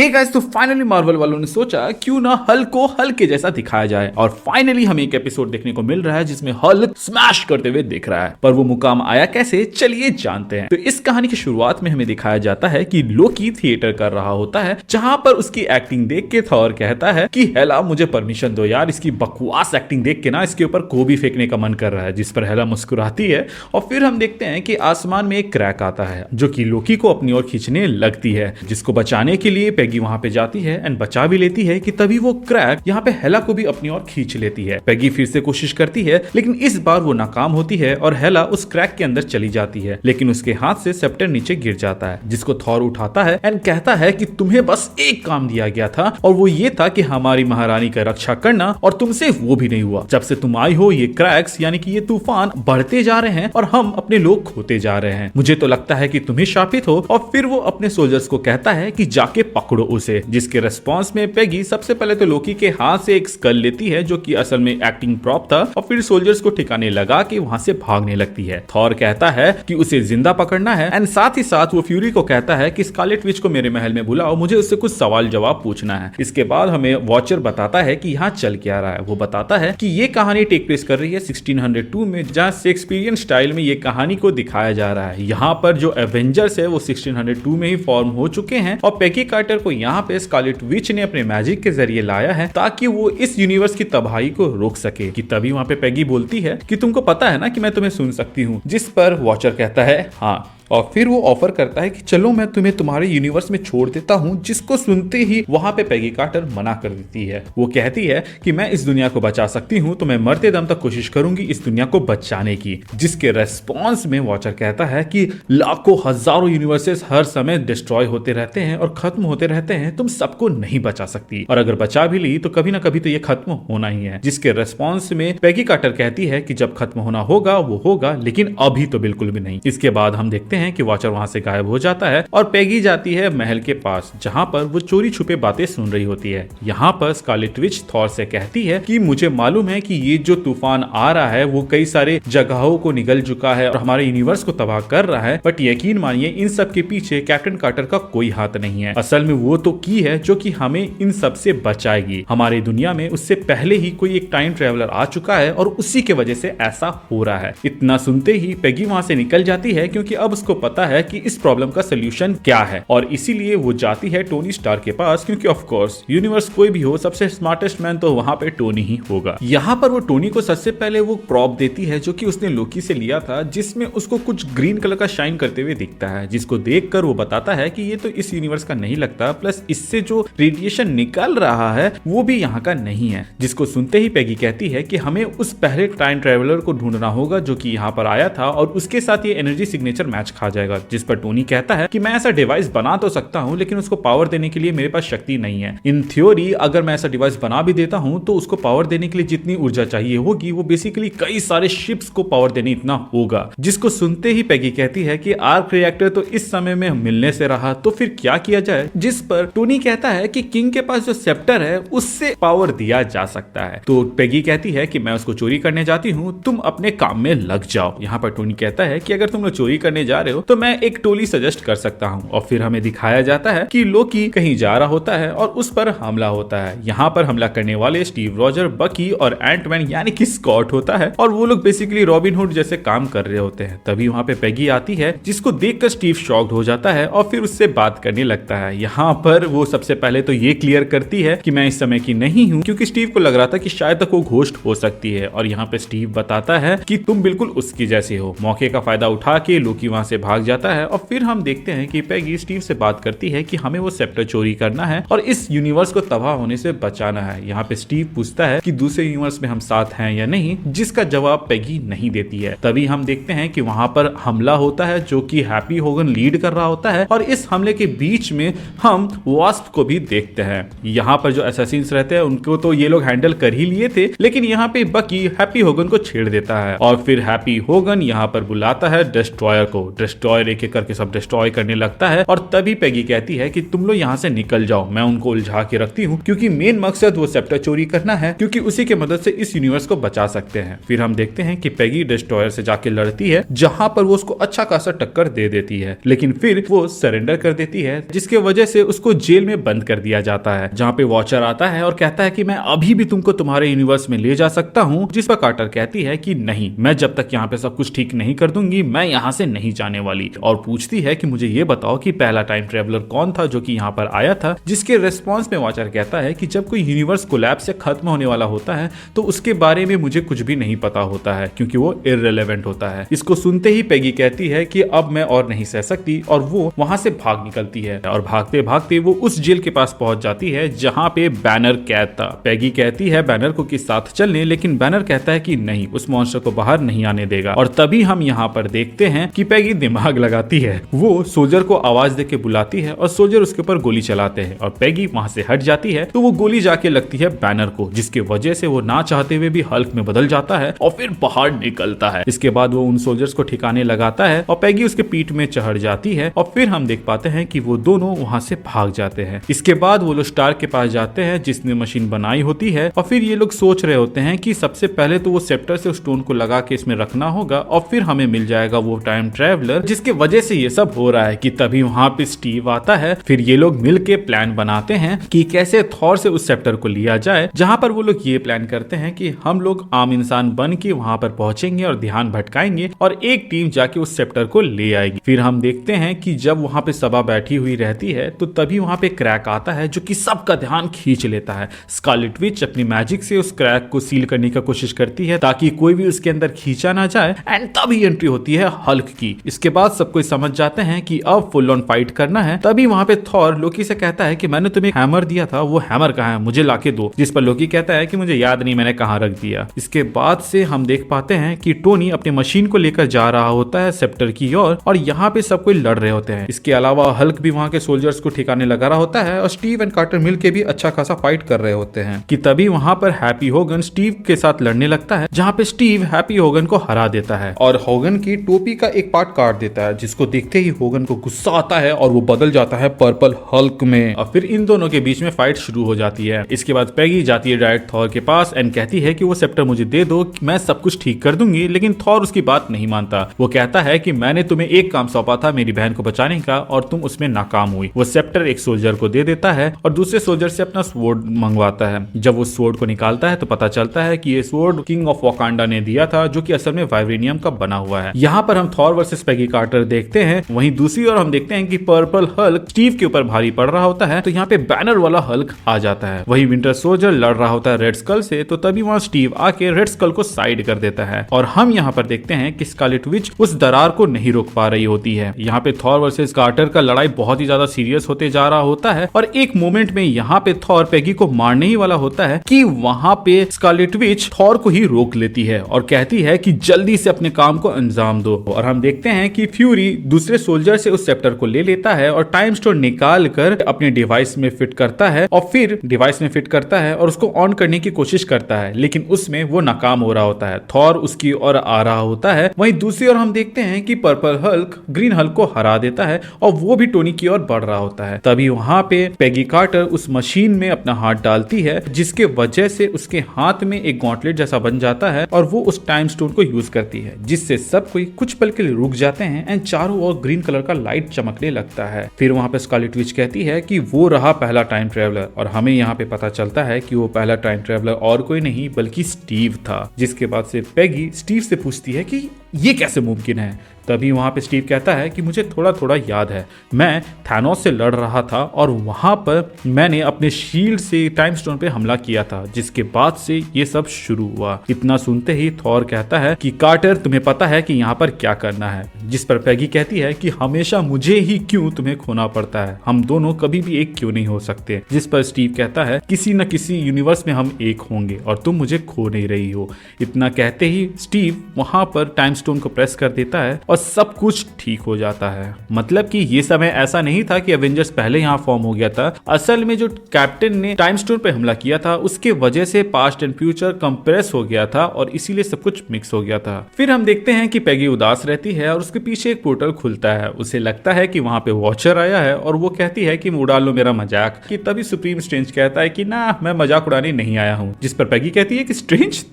Hey guys, तो finally Marvel वालों ने सोचा क्यों ना हल्क को हल्क के जैसा दिखाया जाए और फाइनली हमें एक एपिसोड देखने को मिल रहा है जिसमें हल्क स्मैश करते हुए दिख रहा है। पर वो मुकाम आया कैसे, चलिए जानते हैं। तो इस कहानी की शुरुआत में हमें दिखाया जाता है कि लोकी थिएटर कर रहा होता है, जहां पर उसकी एक्टिंग देख के थॉर कहता है कि हेला मुझे परमिशन दो यार, इसकी बकवास एक्टिंग देख के ना इसके ऊपर गोभी फेंकने का मन कर रहा है। जिस पर हेला मुस्कुराती है और फिर हम देखते हैं कि आसमान में एक क्रैक आता है जो कि लोकी को अपनी ओर खींचने लगती है, जिसको बचाने के लिए पेगी वहां पे जाती है एंड बचा भी लेती है कि तभी वो क्रैक यहाँ पे हेला को भी अपनी ओर खींच लेती है। पेगी फिर से कोशिश करती है लेकिन इस बार वो नाकाम होती है और हेला उस क्रैक के अंदर चली जाती है, लेकिन उसके हाथ से सेप्टर नीचे गिर जाता है, जिसको थॉर उठाता है एंड कहता है कि तुम्हें बस एक काम दिया गया था और वो ये था कि हमारी महारानी का रक्षा करना, और तुमसे वो भी नहीं हुआ। जब से तुम आई हो ये क्रैक्स यानी कि ये तूफान बढ़ते जा रहे हैं और हम अपने लोग खोते जा रहे हैं। मुझे तो लगता है कि तुम्हें शापित हो। और फिर वो अपने सोल्जर्स को कहता है कि जाके पकड़ो उसे, जिसके रेस्पॉन्स में पेगी सबसे पहले तो लोकी के हाथ से एक स्कल लेती है जो कि असल में एक्टिंग प्रॉप था, और फिर सोल्जर्स को ठिकाने लगा के वहां से भागने लगती है। थॉर कहता है कि उसे जिंदा पकड़ना है एंड साथ ही साथ वो फ्यूरी को कहता है कि स्कारलेट विच को मेरे महल में बुलाओ, मुझे उससे कुछ सवाल जवाब पूछना है। इसके बाद हमें वॉचर बताता है कि यहाँ चल क्या रहा है। वो बताता है कि ये कहानी टेक प्लेस कर रही है 1602 में, जहाँ शेक्सपियरियन स्टाइल में ये कहानी को दिखाया जा रहा है। यहाँ पर जो एवेंजर्स है वो 1602 में ही फॉर्म हो चुके हैं और पेगी कार्टर को यहाँ पे स्कारलेट विच ने अपने मैजिक के जरिए लाया है ताकि वो इस यूनिवर्स की तबाही को रोक सके। कि तभी वहां पे पेगी बोलती है कि तुमको पता है ना कि मैं तुम्हें सुन सकती हूँ, जिस पर वॉचर कहता है हाँ, और फिर वो ऑफर करता है कि चलो मैं तुम्हें तुम्हारे यूनिवर्स में छोड़ देता हूँ, जिसको सुनते ही वहां पे पेगी कार्टर मना कर देती है। वो कहती है कि मैं इस दुनिया को बचा सकती हूँ तो मैं मरते दम तक कोशिश करूंगी इस दुनिया को बचाने की। जिसके रेस्पॉन्स में वॉचर कहता है कि लाखों हजारों यूनिवर्सेस हर समय डिस्ट्रॉय होते रहते हैं और खत्म होते रहते हैं, तुम सबको नहीं बचा सकती, और अगर बचा भी ली तो कभी ना कभी तो ये खत्म होना ही है। जिसके रेस्पॉन्स में पेगी कार्टर कहती है कि जब खत्म होना होगा वो होगा, लेकिन अभी तो बिल्कुल भी नहीं। इसके बाद हम देखते हैं कि वॉचर वहां से गायब हो जाता है और पेगी जाती है महल के पास, जहां पर वो चोरी छुपे बातें सुन रही होती है। यहाँ पर स्कारलेट विच थॉर से कहती है कि मुझे मालूम है कि ये जो तूफान आ रहा है वो कई सारे जगहों को निगल चुका है और हमारे यूनिवर्स को तबाह कर रहा है, बट यकीन मानिए इन सब के पीछे कैप्टन कार्टर का कोई हाथ नहीं है। असल में वो तो की है जो कि हमें इन सब से बचाएगी। हमारी दुनिया में उससे पहले ही कोई एक टाइम ट्रेवलर आ चुका है और उसी के वजह से ऐसा हो रहा है। इतना सुनते ही पेगी वहां से निकल जाती है क्योंकि अब उसको पता है कि इस प्रॉब्लम का सलूशन क्या है, और इसीलिए वो जाती है टोनी स्टार्क के पास, क्योंकि ऑफ कोर्स यूनिवर्स कोई भी हो सबसे स्मार्टेस्ट मैन तो वहां पे टोनी ही होगा। यहाँ पर वो टोनी को सबसे पहले वो प्रॉप देती है जो कि उसने लोकी से लिया था, जिसमें उसको कुछ ग्रीन कलर का शाइन करते हुए दिखता है, जिसको देखकर वो बताता है कि ये तो इस यूनिवर्स का नहीं लगता, प्लस इससे जो रेडिएशन निकल रहा है वो भी यहाँ का नहीं है। जिसको सुनते ही पेगी कहती है कि हमें उस पहले टाइम ट्रेवलर को ढूंढना होगा जो कि यहाँ पर आया था और उसके साथ ये एनर्जी सिग्नेचर मैच खा जाएगा। जिस पर टोनी कहता है कि मैं ऐसा डिवाइस बना तो सकता हूं लेकिन उसको पावर देने के लिए मेरे पास शक्ति नहीं है। इन थ्योरी अगर मैं ऐसा डिवाइस बना भी देता हूं तो उसको पावर देने के लिए जितनी ऊर्जा चाहिए होगी वो बेसिकली कई सारे शिप्स को पावर देने इतना होगा। जिसको सुनते ही पेगी कहती है कि आर्क रिएक्टर तो इस समय में मिलने से रहा, तो फिर क्या किया जाए। जिस पर टोनी कहता है कि किंग के पास जो सेप्टर है उससे पावर दिया जा सकता है। तो पेगी कहती है कि मैं उसको चोरी करने जाती हूँ, तुम अपने काम में लग जाओ। यहाँ पर टोनी कहता है कि अगर तुम लोग चोरी करने जा रहे हो तो मैं एक टोली सजेस्ट कर सकता हूं। और फिर हमें दिखाया जाता है कि लोकी कहीं जा रहा होता है और उस पर हमला होता है। यहाँ पर हमला करने वाले स्टीव रॉजर, बकी और एंटमैन यानी कि स्कॉट होता है, और वो लोग बेसिकली रॉबिन हुड जैसे काम कर रहे होते हैं। तभी वहां पे पेगी आती है, जिसको देखकर स्टीव शॉक्ड हो जाता है और फिर उससे बात करने लगता है। यहाँ पर वो सबसे पहले तो ये क्लियर करती है कि मैं इस समय की नहीं हूँ, क्योंकि स्टीव को लग रहा था कि शायद तक वो घोस्ट हो सकती है। और यहाँ पे स्टीव बताता है कि तुम बिल्कुल उसकी जैसे हो। मौके का फायदा उठा के लोकी वहां से भाग जाता है और फिर हम देखते हैं कि पेगी स्टीव से बात करती है कि हमें वो सेप्टर चोरी करना है और इस यूनिवर्स को तबाह होने से बचाना है। यहाँ पे स्टीव पूछता है कि दूसरे यूनिवर्स में हम साथ हैं या नहीं, जिसका जवाब पेगी नहीं देती है। तभी हम देखते हैं कि वहां पर हमला होता है जो कि हैप्पी होगन लीड कर रहा होता है, और इस हमले के बीच में हम वास्प को भी देखते हैं। यहाँ पर जो असैसिन्स रहते हैं उनको तो ये लोग हैंडल कर ही लिए थे, लेकिन यहाँ पे बकी हैप्पी होगन को छेड़ देता है और फिर हैप्पी होगन यहाँ पर बुलाता है डिस्ट्रॉयर को। डिस्ट्रॉयर एक एक करके सब डिस्ट्रॉय करने लगता है। और तभी पेगी कहती है कि तुम लोग यहाँ से निकल जाओ, मैं उनको उलझा के रखती हूँ, क्योंकि मेन मकसद वो सेप्टर चोरी करना है, क्योंकि उसी के मदद से इस यूनिवर्स को बचा सकते हैं। फिर हम देखते हैं कि पेगी डिस्ट्रॉयर से जाके लड़ती है, जहां पर वो उसको अच्छा खासा टक्कर दे देती है, लेकिन फिर वो सरेंडर कर देती है, जिसके वजह से उसको जेल में बंद कर दिया जाता है, जहां पे वॉचर आता है और कहता है कि मैं अभी भी तुमको तुम्हारे यूनिवर्स में ले जा सकता हूं। जिस पर कार्टर कहती है कि नहीं, मैं जब तक यहाँ पे सब कुछ ठीक नहीं कर दूंगी मैं यहाँ से नहीं जाने वाली। और पूछती है कि मुझे ये बताओ कि पहला टाइम ट्रेवलर कौन था जो कि यहाँ पर आया था। जिसके रेस्पॉन्स में वॉचर कहता है कि जब कोई यूनिवर्स कोलैप्स से खत्म होने वाला होता है तो उसके बारे में मुझे कुछ भी नहीं पता होता है, क्योंकि वो इररिलेवेंट होता है। इसको सुनते ही पेगी कहती है कि अब मैं और नहीं सह सकती, और वो वहां से भाग निकलती है। और भागते भागते वो उस जेल के पास पहुंच जाती है जहां पे बैनर कैद था। पेगी कहती है बैनर को कि साथ चलने, लेकिन बैनर कहता है कि नहीं, उस मॉन्स्टर को बाहर नहीं आने देगा। और तभी हम यहाँ पर देखते हैं कि पेगी दिमाग लगाती है, वो सोल्जर को आवाज देके बुलाती है और सोल्जर उसके ऊपर गोली चलाते हैं और पेगी वहां से हट जाती है, तो वो गोली जाके लगती है बैनर को, जिसके वजह से वो ना चाहते हुए भी हल्क में बदल जाता है और फिर बाहर निकलता है। इसके बाद वो उन सोल्जर्स को ठिकाने लगाता है और पेगी उसके पीठ में चढ़ जाती है और फिर हम देख पाते हैं कि वो दोनों वहां से भाग जाते हैं। इसके बाद वो लोग स्टार्क के पास जाते हैं जिसने मशीन बनाई होती है, और फिर ये लोग सोच रहे होते हैं कि सबसे पहले तो वो सेप्टर से स्टोन को लगा के इसमें रखना होगा और फिर हमें मिल जाएगा वो टाइम ट्रेवलर, जिसके वजह से ये सब हो रहा है। कि तभी वहां पे स्टीव आता है। फिर ये लोग मिलके प्लान बनाते हैं कि कैसे थॉर से उस सेप्टर को लिया जाए, जहां पर वो लोग ये प्लान करते हैं कि हम लोग आम इंसान बन के वहां पर पहुंचेंगे और ध्यान भटकाएंगे और एक टीम जाके उस सेप्टर को ले आएगी। फिर हम देखते हैं कि जब वहां पे सभा बैठी हुई रहती है तो तभी वहां पे क्रैक आता है जो कि सबका ध्यान खींच लेता है। स्कारलेट विच अपनी मैजिक से उस क्रैक को सील करने की कोशिश करती है ताकि कोई भी उसके अंदर खींचा ना जाए, एंड तभी एंट्री होती है हल्क की। इसके बाद सब कोई समझ जाते हैं कि अब फुल ऑन फाइट करना है। तभी वहां पे थॉर लोकी से कहता है कि मैंने तुम्हें हैमर दिया था, वो हैमर कहाँ है, मुझे लाके दो। जिस पर लोकी कहता है कि मुझे याद नहीं मैंने कहाँ रख दिया। इसके बाद से हम देख पाते हैं कि टोनी अपनी मशीन को लेकर जा रहा होता है सेप्टर की ओर, और यहाँ पे सब कोई लड़ रहे होते हैं। इसके अलावा हल्क भी वहां के सोल्जर्स को ठिकाने लगा रहा होता है और स्टीव एंड कार्टर मिलके भी अच्छा खासा फाइट कर रहे होते हैं। कि तभी वहां पर हैप्पी होगन स्टीव के साथ लड़ने लगता है, जहाँ पे स्टीव हैप्पी होगन को हरा देता है और होगन की टोपी का एक पार्ट काट देता है, जिसको देखते ही होगन को गुस्सा आता है और वो बदल जाता है पर्पल हल्क में। और फिर इन दोनों के बीच में फाइट शुरू हो जाती है। इसके बाद पेगी जाती है डायरेक्ट थॉर के पास एंड कहती है कि वो सेप्टर मुझे दे दो, मैं सब कुछ ठीक कर दूंगी। लेकिन थॉर उसकी बात नहीं मानता। वो कहता है कि मैंने तुम्हें एक काम सौंपा था मेरी बहन को बचाने का और तुम उसमें नाकाम हुई। वो सेप्टर एक सोल्जर को दे देता है और दूसरे सोल्जर से अपना स्वॉर्ड मंगवाता है। जब वो स्वॉर्ड को निकालता है तो पता चलता है कि ये स्वॉर्ड किंग ऑफ वाकांडा ने दिया था, जो कि असल में वाइब्रेनियम का बना हुआ है। यहाँ पर हम थॉर वर्सेस पेगी कार्टर देखते हैं। वहीं दूसरी ओर हम देखते हैं कि पर्पल हल्क स्टीव के ऊपर भारी पड़ रहा होता है, तो यहाँ पे बैनर वाला हल्क आ जाता है। वही विंटर सोल्जर लड़ रहा होता है रेड स्कल से, तो तभी वहाँ स्टीव आके रेड स्कल को साइड कर देता है। और हम यहाँ पर देखते हैं कि स्कारलेट विच उस दरार को नहीं रोक पा रही होती है। यहाँ पे थॉर वर्सेस कार्टर का लड़ाई बहुत ही ज्यादा सीरियस होते जा रहा होता है और एक मोमेंट में यहाँ पे थॉर पेगी को मारने ही वाला होता है कि वहां पे स्कारलेट विच थॉर को ही रोक लेती है और कहती है कि जल्दी से अपने काम को अंजाम दो। और हम देखते हैं कि फ्यूरी दूसरे सोल्जर से उस सेप्टर को ले लेता है और टाइम स्टोन निकाल कर अपने डिवाइस में फिट करता है और फिर डिवाइस में फिट करता है और उसको ऑन करने की कोशिश करता है, लेकिन उसमें वो नाकाम हो रहा होता है। थॉर उसकी ओर आ रहा होता है। वहीं दूसरी ओर हम देखते हैं कि पर्पल हल्क ग्रीन हल्क को हरा देता है और वो भी टोनी की ओर बढ़ रहा होता है। तभी वहां पे पेगी कार्टर उस मशीन में अपना हाथ डालती है, जिसके वजह से उसके हाथ में एक गॉन्टलेट जैसा बन जाता है और वो उस टाइम स्टोन को यूज करती है, जिससे सब कोई कुछ पल के लिए रुक जाते हैं एंड चारों ओर ग्रीन कलर का लाइट चमकने लगता है। फिर वहां पे स्कारलेट विच कहती है कि वो रहा पहला टाइम ट्रेवलर, और हमें यहाँ पे पता चलता है कि वो पहला टाइम ट्रेवलर और कोई नहीं बल्कि स्टीव था। जिसके बाद से पेगी स्टीव से पूछती है कि ये कैसे मुमकिन है। तभी वहां पे स्टीव कहता है कि मुझे थोड़ा थोड़ा याद है, मैं थैनोस से लड़ रहा था और वहां पर मैंने अपने शील्ड से टाइम स्टोन पे हमला किया था, जिसके बाद से ये सब शुरू हुआ। इतना सुनते ही थॉर कहता है कि कार्टर तुम्हें पता है कि यहाँ पर क्या करना है। जिस पर पेगी कहती है कि हमेशा मुझे ही क्यों तुम्हें खोना पड़ता है, हम दोनों कभी भी एक क्यों नहीं हो सकते। जिस पर स्टीव कहता है किसी न किसी यूनिवर्स में हम एक होंगे और तुम मुझे खो नहीं रही हो। इतना कहते ही स्टीव वहां पर टाइम स्टोन को प्रेस कर देता है और सब कुछ ठीक हो जाता है। मतलब कि ये समय ऐसा नहीं था कि एवेंजर्स पहले यहाँ फॉर्म हो गया था। असल में जो कैप्टन ने टाइम स्टोन पे हमला किया था उसके वजह से पास्ट एंड फ्यूचर कंप्रेस हो गया था और इसीलिए सब कुछ मिक्स हो गया था। फिर हम देखते हैं कि पेगी उदास रहती है और उसके पीछे एक पोर्टल खुलता है। उसे लगता है कि वहां पे वॉचर आया है और वो कहती है कि उड़ा लो मेरा मजाक। कि तभी सुप्रीम स्ट्रेंज कहता है कि ना, मैं मजाक उड़ाने नहीं आया हूँ। जिस पर पेगी कहती है कि स्ट्रेंज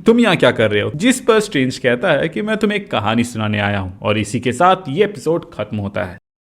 तुम यहाँ क्या कर रहे हो? जिस पर स्ट्रेंज कहता है कि मैं तुम्हें एक कहानी सुनाने आया हूँ। और इसी के साथ ये एपिसोड खत्म होता है।